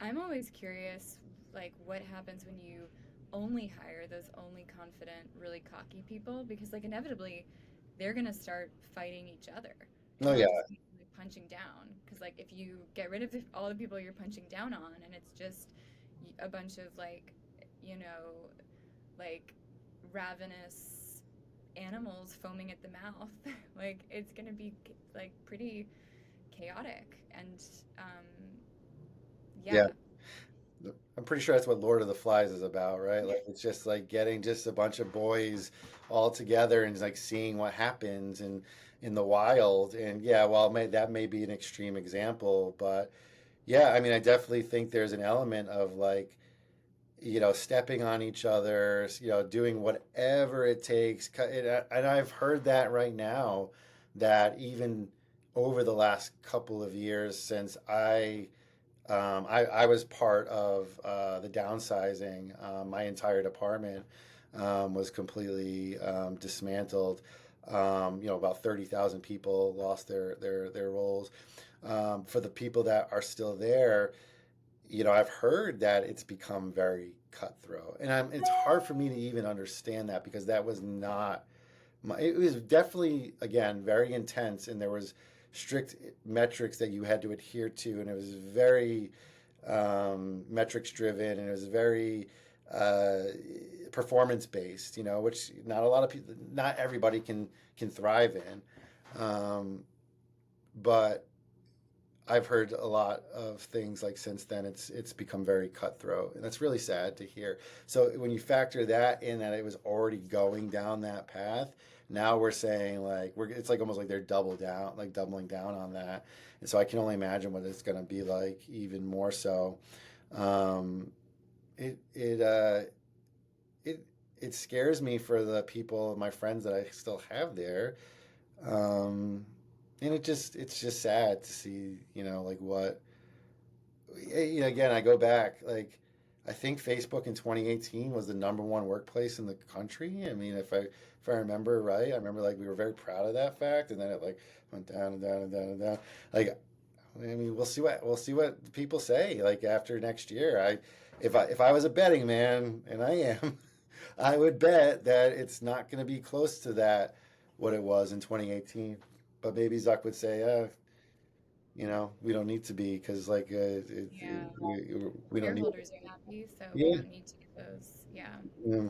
I'm always curious, like, what happens when you only hire those only confident, really cocky people? Because, like, inevitably, they're gonna start fighting each other. Oh It's not yeah, just like, punching down. Because, like, if you get rid of all the people you're punching down on, and it's just a bunch of like, you know, like ravenous animals foaming at the mouth, like, it's gonna be like pretty chaotic. And yeah. yeah. I'm pretty sure that's what Lord of the Flies is about, right? Like it's just like getting just a bunch of boys all together and like seeing what happens in the wild. And yeah, well, that may be an extreme example, but yeah, I mean, I definitely think there's an element of like, stepping on each other, doing whatever it takes. And I've heard that right now, that even over the last couple of years since I was part of the downsizing. My entire department was completely dismantled. About 30,000 people lost their roles. For the people that are still there, I've heard that it's become very cutthroat, and it's hard for me to even understand that because that was not it was definitely, again, very intense, and there was strict metrics that you had to adhere to, and it was very metrics driven, and it was very uh, performance based. Which not a lot of people, not everybody can thrive in. But I've heard a lot of things like since then. It's become very cutthroat, and that's really sad to hear. So when you factor that in, that it was already going down that path, now we're saying like it's like almost like they're doubling down on that, and so I can only imagine what it's going to be like even more so. Um, it it uh, it it scares me for the people, my friends that I still have there. Um, and it's just sad to see, like what again, I go back, like, I think Facebook in 2018 was the number one workplace in the country. I mean, if I remember right, I remember like we were very proud of that fact, and then it like went down and down and down and down. Like, I mean, we'll see what people say like after next year. If I was a betting man, and I am, I would bet that it's not going to be close to that what it was in 2018. But maybe Zuck would say, we don't need to be because like Yeah. we don't need. Shareholders are happy, so we Yeah, don't need to get those. Yeah. yeah.